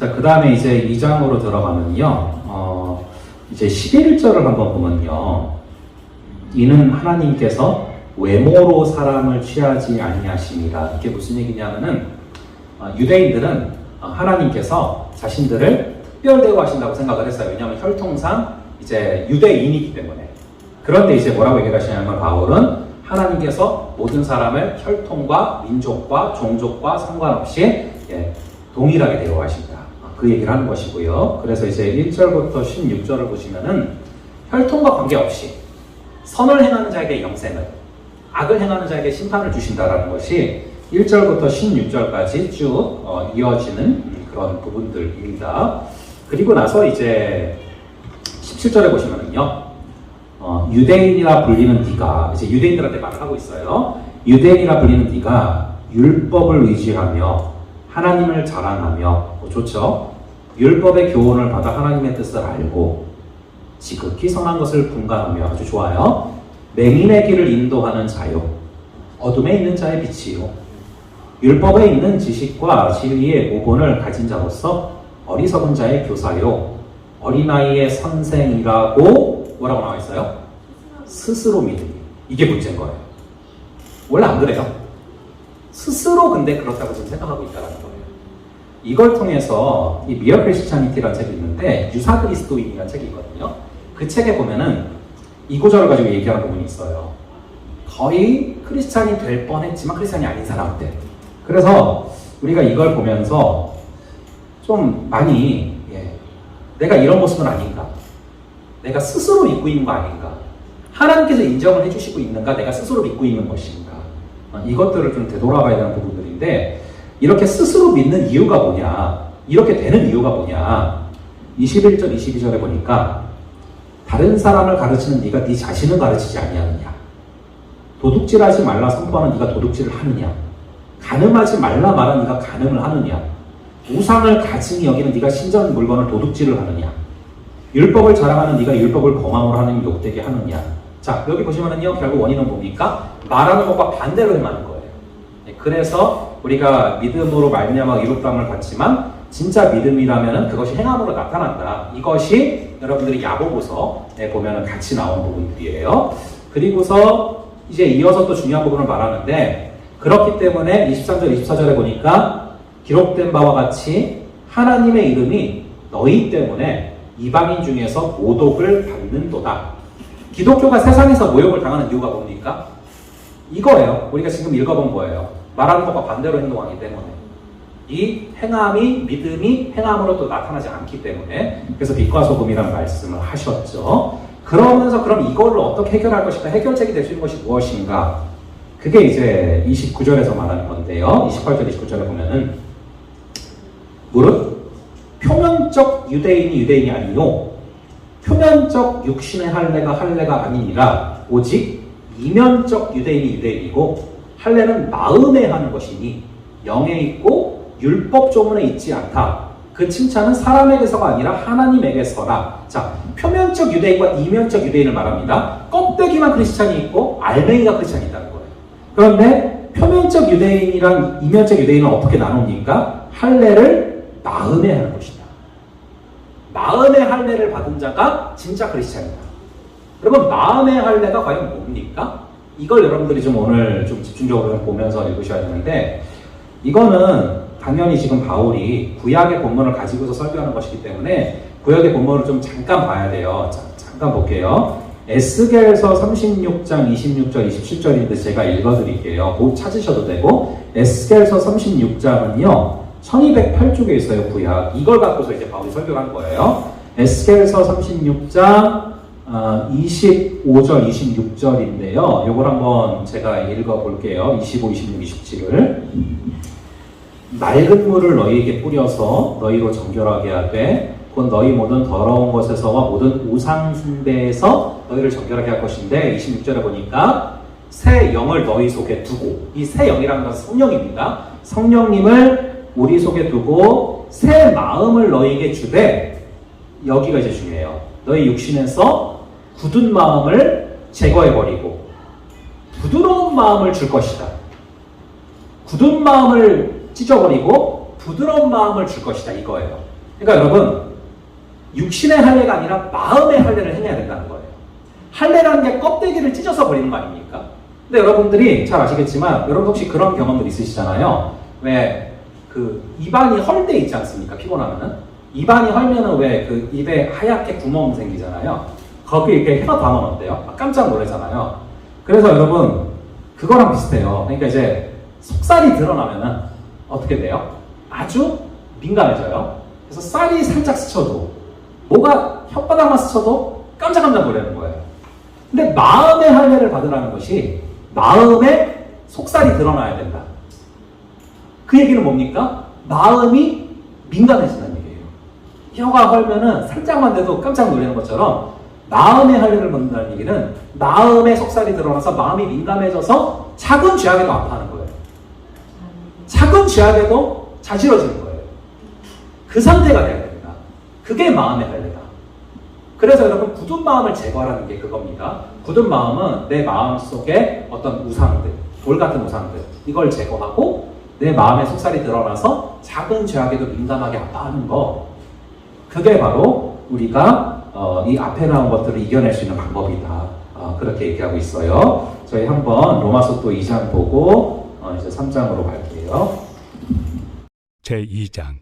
자, 그 다음에 이제 2장으로 들어가면요. 이제 11절을 한번 보면요. 이는 하나님께서 외모로 사람을 취하지 아니하심이라. 이게 무슨 얘기냐면은, 유대인들은 하나님께서 자신들을 특별 대우하신다고 생각을 했어요. 왜냐하면 혈통상 이제 유대인이기 때문에. 그런데 이제 뭐라고 얘기하시냐면 바울은 하나님께서 모든 사람을 혈통과 민족과 종족과 상관없이 동일하게 대우하신다. 그 얘기를 하는 것이고요. 그래서 이제 1절부터 16절을 보시면은 혈통과 관계없이 선을 행하는 자에게 영생을, 악을 행하는 자에게 심판을 주신다라는 것이 1절부터 16절까지 쭉 이어지는 그런 부분들입니다. 그리고 나서 이제 17절에 보시면은요, 유대인이라 불리는 네가, 이제 유대인들한테 말을 하고 있어요. 유대인이라 불리는 네가 율법을 의지하며 하나님을 자랑하며, 좋죠? 율법의 교훈을 받아 하나님의 뜻을 알고 지극히 선한 것을 분간하며, 아주 좋아요. 맹인의 길을 인도하는 자요, 어둠에 있는 자의 빛이요, 율법에 있는 지식과 진리의 모본을 가진 자로서 어리석은 자의 교사요, 어린아이의 선생이라고 뭐라고 나와 있어요? 스스로 믿으니. 이게 문제인 거예요. 원래 안 그래요. 스스로 근데 그렇다고 지금 생각하고 있다는 거예요. 이걸 통해서 이 미어 크리스찬니티라는 책이 있는데, 유사 그리스도인이라는 책이 있거든요. 그 책에 보면은 이 구절을 가지고 얘기하는 부분이 있어요. 거의 크리스찬이 될 뻔했지만 크리스찬이 아닌 사람들. 그래서 우리가 이걸 보면서 좀 많이 내가 이런 모습은 아닌가, 내가 스스로 믿고 있는 거 아닌가, 하나님께서 인정을 해주시고 있는가, 내가 스스로 믿고 있는 것인가, 이것들을 좀 되돌아봐야 되는 부분들인데, 이렇게 스스로 믿는 이유가 뭐냐, 이렇게 되는 이유가 뭐냐, 21절 22절에 보니까 다른 사람을 가르치는 네가 네 자신을 가르치지 아니하느냐, 도둑질하지 말라 선포하는 네가 도둑질을 하느냐, 간음하지 말라 말하는 네가 간음을 하느냐, 우상을 가증히 여기는 네가 신전 물건을 도둑질을 하느냐, 율법을 자랑하는 네가 율법을 범함으로 하나님 욕되게 하느냐. 자, 여기 보시면은요, 결국 원인은 뭡니까? 말하는 것과 반대로 행하는 거예요. 그래서 우리가 믿음으로 말미암아 의롭다함을 받지만 진짜 믿음이라면은 그것이 행함으로 나타난다. 이것이 여러분들이 야고보서에 보면은 같이 나온 부분들이에요. 그리고서 이제 이어서 또 중요한 부분을 말하는데, 그렇기 때문에 23절 24절에 보니까 기록된 바와 같이 하나님의 이름이 너희 때문에 이방인 중에서 모독을 받는도다. 기독교가 세상에서 모욕을 당하는 이유가 뭡니까? 이거예요. 우리가 지금 읽어본 거예요. 말하는 것과 반대로 행동하기 때문에. 이 행함이, 믿음이 행함으로 또 나타나지 않기 때문에. 그래서 빛과 소금이라는 말씀을 하셨죠. 그러면서 그럼 이거를 어떻게 해결할 것인가, 해결책이 될 수 있는 것이 무엇인가? 그게 이제 29절에서 말하는 건데요. 28절 29절에 보면은 무릇 표면적 유대인이 아니요 표면적 육신의 할례가 아니니라 오직 이면적 유대인이고 할례는 마음에 하는 것이니 영에 있고 율법 조문에 있지 않다. 그 칭찬은 사람에게서가 아니라 하나님에게서라. 자, 표면적 유대인과 이면적 유대인을 말합니다. 껍데기만 크리스찬이 있고 알맹이가 크리스찬이 있다는 거예요. 그런데 표면적 유대인이랑 이면적 유대인은 어떻게 나눕니까? 할례를 마음에 하는 것이다. 마음의 할례를 받은 자가 진짜 크리스찬이다. 그러면 마음의 할례가 과연 뭡니까? 이걸 여러분들이 좀 오늘 좀 집중적으로 좀 보면서 읽으셔야 되는데, 이거는 당연히 지금 바울이 구약의 본문을 가지고서 설교하는 것이기 때문에 구약의 본문을 좀 잠깐 봐야 돼요. 자, 잠깐 볼게요. 에스겔서 36장 26절 27절인데 제가 읽어드릴게요. 곧 찾으셔도 되고, 에스겔서 36장은요 1208쪽에 있어요. 구약. 이걸 갖고서 이제 바울이 설교를 한 거예요. 에스겔서 36장 25절 26절인데요. 요걸 한번 제가 읽어볼게요. 25, 26, 27을. 맑은 물을 너희에게 뿌려서 너희로 정결하게 하되 곧 너희 모든 더러운 것에서와 모든 우상 숭배에서 너희를 정결하게 할 것인데, 26절에 보니까 새 영을 너희 속에 두고, 이 새 영이라는 것은 성령입니다. 성령님을 우리 속에 두고 새 마음을 너희에게 주되, 여기가 이제 중요해요. 너희 육신에서 굳은 마음을 제거해버리고 부드러운 마음을 줄 것이다. 굳은 마음을 찢어버리고 부드러운 마음을 줄 것이다 이거예요. 그러니까 여러분 육신의 할례가 아니라 마음의 할례를 행해야 된다는 거예요. 할례라는 게 껍데기를 찢어서 버리는 거 아닙니까? 근데 여러분들이 잘 아시겠지만 여러분 혹시 그런 경험들 있으시잖아요. 왜 그 입안이 헐 때 있지 않습니까? 피곤하면은 입안이 헐면은 왜 그 입에 하얗게 구멍 생기잖아요. 거기 이렇게 혀 담으면 어때요? 깜짝 놀라잖아요. 그래서 여러분 그거랑 비슷해요. 그러니까 이제 속살이 드러나면은 어떻게 돼요? 아주 민감해져요. 그래서 쌀이 살짝 스쳐도 뭐가 혓바닥만 스쳐도 깜짝깜짝 놀라는 거예요. 근데 마음의 할례를 받으라는 것이 마음에 속살이 드러나야 된다. 그 얘기는 뭡니까? 마음이 민감해진다는 얘기예요. 혀가 헐면은 살짝만 돼도 깜짝 놀라는 것처럼 마음의 할례를 받는다는 얘기는 마음에 속살이 드러나서 마음이 민감해져서 작은 죄악에도 아파하는 거예요. 작은 죄악에도 자지러지는 거예요. 그 상태가 돼야 됩니다. 그게 마음의 할례다. 그래서 여러분 굳은 마음을 제거하라는 게 그겁니다. 굳은 마음은 내 마음 속에 어떤 우상들, 돌 같은 우상들 이걸 제거하고 내 마음에 속살이 드러나서 작은 죄악에도 민감하게 아파하는 거, 그게 바로 우리가 이 앞에 나온 것들을 이겨낼 수 있는 방법이다. 그렇게 얘기하고 있어요. 저희 한번 로마서 또 2장 보고 이제 3장으로 갈게요. 제2장.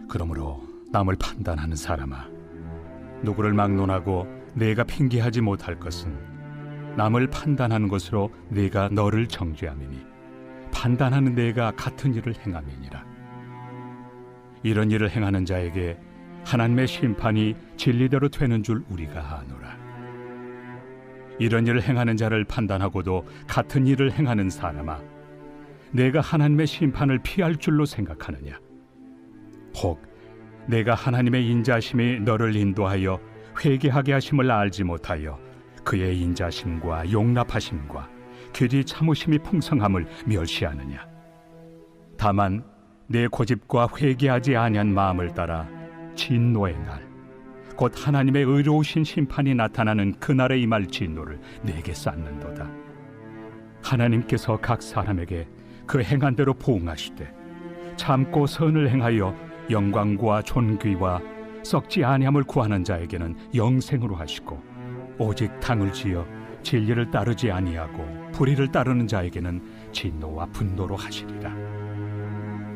그러므로 남을 판단하는 사람아, 누구를 막론하고 내가 핑계하지 못할 것은 남을 판단하는 것으로 내가 너를 정죄함이니 판단하는 내가 같은 일을 행함이니라. 이런 일을 행하는 자에게 하나님의 심판이 진리대로 되는 줄 우리가 아노라. 이런 일을 행하는 자를 판단하고도 같은 일을 행하는 사람아, 내가 하나님의 심판을 피할 줄로 생각하느냐? 혹 내가 하나님의 인자심이 너를 인도하여 회개하게 하심을 알지 못하여 그의 인자심과 용납하심과 길이 참으심이 풍성함을 멸시하느냐? 다만 내 고집과 회개하지 아니한 마음을 따라 진노의 날, 곧 하나님의 의로우신 심판이 나타나는 그날에 임할 진노를 내게 쌓는도다. 하나님께서 각 사람에게 그 행한 대로 보응하시되 참고 선을 행하여 영광과 존귀와 썩지 아니함을 구하는 자에게는 영생으로 하시고, 오직 당을 지어 진리를 따르지 아니하고 불의를 따르는 자에게는 진노와 분노로 하시리라.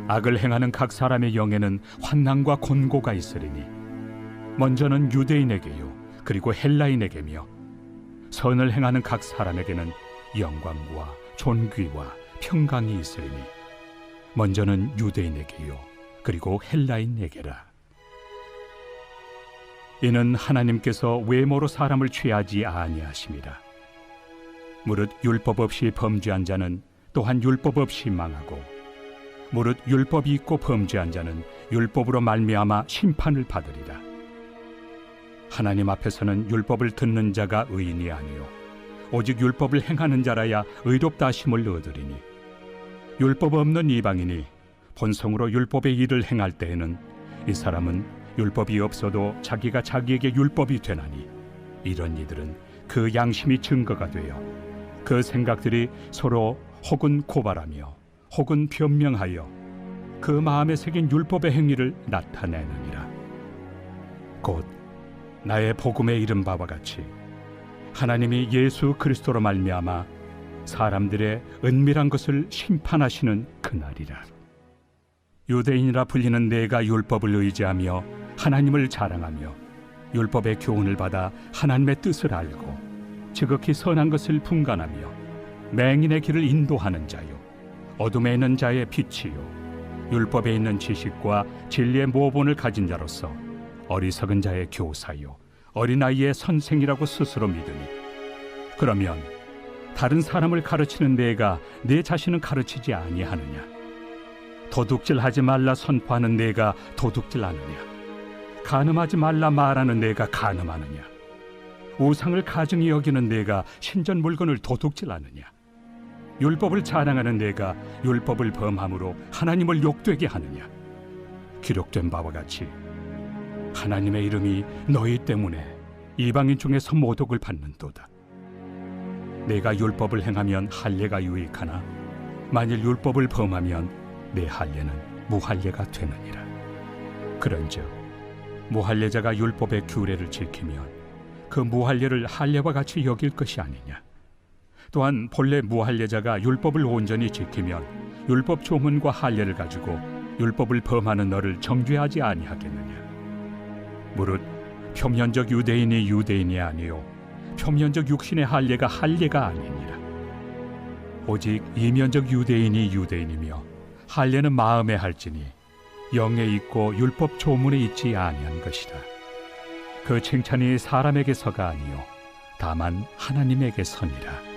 악을 행하는 각 사람의 영에는 환난과 곤고가 있으리니 먼저는 유대인에게요 그리고 헬라인에게며, 선을 행하는 각 사람에게는 영광과 존귀와 평강이 있으리니 먼저는 유대인에게요 그리고 헬라인에게라. 이는 하나님께서 외모로 사람을 취하지 아니하심이라. 무릇 율법 없이 범죄한 자는 또한 율법 없이 망하고, 무릇 율법이 있고 범죄한 자는 율법으로 말미암아 심판을 받으리라. 하나님 앞에서는 율법을 듣는 자가 의인이 아니요 오직 율법을 행하는 자라야 의롭다 하심을 얻으리니, 율법 없는 이방인이 본성으로 율법의 일을 행할 때에는 이 사람은 율법이 없어도 자기가 자기에게 율법이 되나니, 이런 이들은 그 양심이 증거가 되어 그 생각들이 서로 혹은 고발하며 혹은 변명하여 그 마음에 새긴 율법의 행위를 나타내느니라. 곧 나의 복음에 이른 바와 같이 하나님이 예수 그리스도로 말미암아 사람들의 은밀한 것을 심판하시는 그날이라. 유대인이라 불리는 내가 율법을 의지하며 하나님을 자랑하며 율법의 교훈을 받아 하나님의 뜻을 알고 지극히 선한 것을 분간하며 맹인의 길을 인도하는 자요 어둠에 있는 자의 빛이요 율법에 있는 지식과 진리의 모본을 가진 자로서 어리석은 자의 교사요 어린아이의 선생이라고 스스로 믿으니, 그러면 다른 사람을 가르치는 내가 내 자신은 가르치지 아니하느냐? 도둑질하지 말라 선포하는 내가 도둑질하느냐? 간음하지 말라 말하는 내가 간음하느냐? 우상을 가증히 여기는 내가 신전 물건을 도둑질하느냐? 율법을 자랑하는 내가 율법을 범함으로 하나님을 욕되게 하느냐? 기록된 바와 같이 하나님의 이름이 너희 때문에 이방인 중에서 모독을 받는도다. 내가 율법을 행하면 할례가 유익하나 만일 율법을 범하면 내 할례는 무할례가 되느니라. 그런즉 무할례자가 율법의 규례를 지키면 그 무할례를 할례와 같이 여길 것이 아니냐. 또한 본래 무할례자가 율법을 온전히 지키면 율법 조문과 할례를 가지고 율법을 범하는 너를 정죄하지 아니하겠느냐. 무릇 표면적 유대인이 유대인이 아니요 표면적 육신의 할례가 할례가 아니니라. 오직 이면적 유대인이 유대인이며 할례는 마음에 할지니 영에 있고 율법 조문에 있지 아니한 것이라. 그 칭찬이 사람에게서가 아니요 다만 하나님에게서니라.